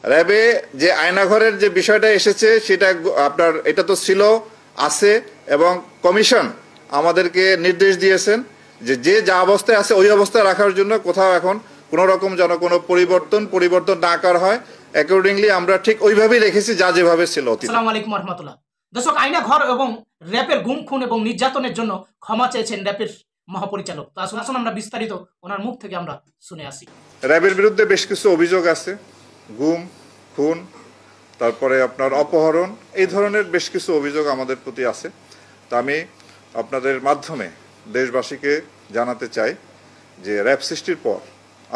র্যাবে যে আয়নাঘরের যে বিষয়টা এসেছে সেটা আপনার এটা তো ছিল আছে, এবং কমিশন আমাদেরকে নির্দেশ দিয়েছেন যে যে যা অবস্থায় আছে ওই অবস্থায় রাখার জন্য, কোথাও এখন কোনো রকম যেন কোনো পরিবর্তন না করা হয়। অ্যাকর্ডিংলি আমরা ঠিক ওইভাবেই রেখেছি যা যেভাবে ছিল। আসসালামু আলাইকুম রহমতুল্লাহ। দর্শক, আয়নাঘর এবং র্যাবের গুম খুন এবং নির্যাতনের জন্য ক্ষমা চেয়েছেন র্যাবের মহাপরিচালক। তো আসুন আমরা বিস্তারিত ওনার মুখ থেকে আমরা শুনে আসি। র্যাবের বিরুদ্ধে বেশ কিছু অভিযোগ আছে, গুম খুন, তারপরে আপনার অপহরণ, এই ধরনের বেশ কিছু অভিযোগ আমাদের প্রতি আছে। তা আমি আপনাদের মাধ্যমে দেশবাসীকে জানাতে চাই যে র্যাব সৃষ্টির পর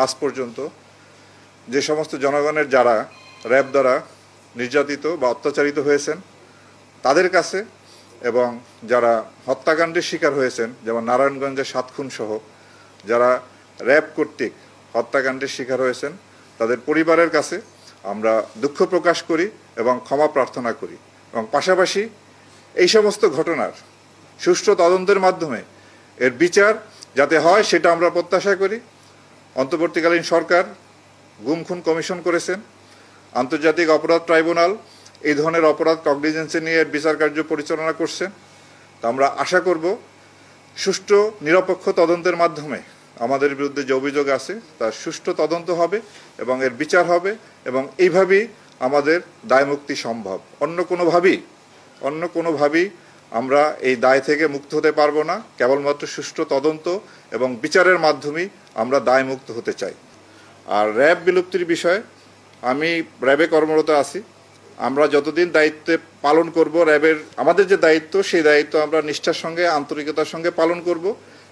আজ পর্যন্ত যে সমস্ত জনগণের যারা র্যাব দ্বারা নির্যাতিত বা অত্যাচারিত হয়েছেন তাদের কাছে, এবং যারা হত্যাকাণ্ডের শিকার হয়েছেন, যেমন নারায়ণগঞ্জের 7 খুন সহ যারা র্যাব কর্তৃক হত্যাকাণ্ডের শিকার হয়েছেন তাদের পরিবারের কাছে আমরা দুঃখ প্রকাশ করি এবং ক্ষমা প্রার্থনা করি, এবং পাশাপাশি এই সমস্ত ঘটনার সুষ্ঠু তদন্তের মাধ্যমে এর বিচার যাতে হয় সেটা আমরা প্রত্যাশা করি। অন্তর্বর্তীকালীন সরকার গুম খুন কমিশন করেছেন, আন্তর্জাতিক অপরাধ ট্রাইব্যুনাল এই ধরনের অপরাধ কগনিজেন্সে নিয়ে বিচার কার্য পরিচালনা করছেন। তা আমরা আশা করব সুষ্ঠু নিরপেক্ষ তদন্তের মাধ্যমে আমাদের বিরুদ্ধে যে অভিযোগ আছে তার সুষ্ঠু তদন্ত হবে এবং এর বিচার হবে, এবং এইভাবেই আমাদের দায়মুক্তি সম্ভব। অন্য কোনোভাবেই আমরা এই দায় থেকে মুক্ত হতে পারবো না। কেবলমাত্র সুষ্ঠু তদন্ত এবং বিচারের মাধ্যমেই আমরা দায়মুক্ত হতে চাই। আর র্যাব বিলুপ্তির বিষয়ে আমি র্যাবে কর্মরত আছি। আমরা যতদিন দায়িত্বে পালন করব, র্যাবের আমাদের যে দায়িত্ব সেই দায়িত্ব আমরা নিষ্ঠার সঙ্গে আন্তরিকতার সঙ্গে পালন করব,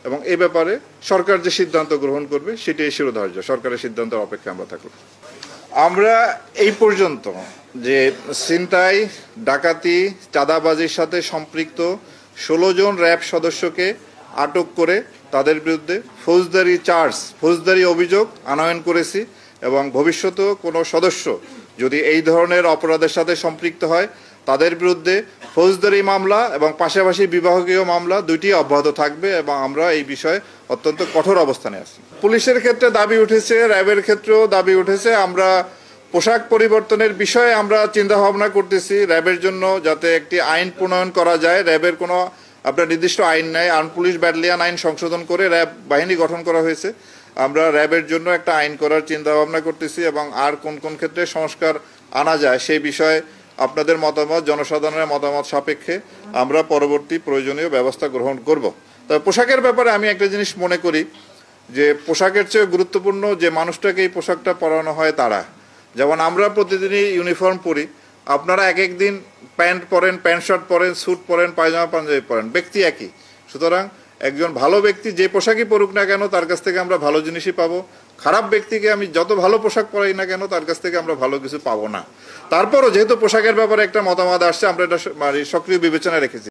এবং এই ব্যাপারে সরকার যে সিদ্ধান্ত গ্রহণ করবে সেটাই শিরোধার্য। সরকারের সিদ্ধান্তের অপেক্ষা আমরা থাকব। আমরা এই পর্যন্ত যে ছিনতাই, ডাকাতি, চাঁদাবাজির সাথে সম্পৃক্ত 16 জন র্যাব সদস্যকে আটক করে তাদের বিরুদ্ধে ফৌজদারি অভিযোগ আনয়ন করেছি, এবং ভবিষ্যতেও কোনো সদস্য যদি এই ধরনের অপরাধের সাথে সম্পৃক্ত হয় তাদের বিরুদ্ধে ফৌজদারি মামলা এবং পাশাপাশি বিভাগীয় মামলা দুইটি অব্যাহত থাকবে, এবং আমরা এই বিষয়ে অত্যন্ত কঠোর অবস্থানে আছি। পুলিশের ক্ষেত্রে দাবি উঠেছে, র্যাবের ক্ষেত্রেও দাবি উঠেছে। আমরা পোশাক পরিবর্তনের বিষয়ে আমরা চিন্তা ভাবনা করতেছি, র্যাবের জন্য যাতে একটি আইন প্রণয়ন করা যায়। র্যাবের কোনো আপনার নির্দিষ্ট আইন নাই, আর্ম পুলিশ ব্যাটালিয়ন আইন সংশোধন করে র্যাব বাহিনী গঠন করা হয়েছে। আমরা র্যাবের জন্য একটা আইন করার চিন্তা ভাবনা করতেছি, এবং আর কোন কোন ক্ষেত্রে সংস্কার আনা যায় সেই বিষয়ে আপনাদের মতামত, জনসাধারণের মতামত সাপেক্ষে আমরা পরবর্তী প্রয়োজনীয় ব্যবস্থা গ্রহণ করব। তবে পোশাকের ব্যাপারে আমি একটা জিনিস মনে করি যে পোশাকের চেয়ে গুরুত্বপূর্ণ যে মানুষটাকে এই পোশাকটা পরানো হয় তারা। যেমন আমরা প্রতিদিনই ইউনিফর্ম পরি, আপনারা এক এক দিন প্যান্ট পরেন, প্যান্ট শার্ট পরেন, স্যুট পরেন, পায়জামা পাঞ্জাবি পরেন, ব্যক্তি একই। সুতরাং একজন ভালো ব্যক্তি যে পোশাকই পরুক না কেন তার কাছ থেকে আমরা ভালো জিনিসই পাবো। খারাপ ব্যক্তিকে আমি যত ভালো পোশাক পরাই না কেন তার কাছ থেকে আমরা ভালো কিছু পাবো না। তারপরও যেহেতু পোশাকের ব্যাপারে একটা মতামত আসছে, আমরা এটা সক্রিয় বিবেচনায় রেখেছি।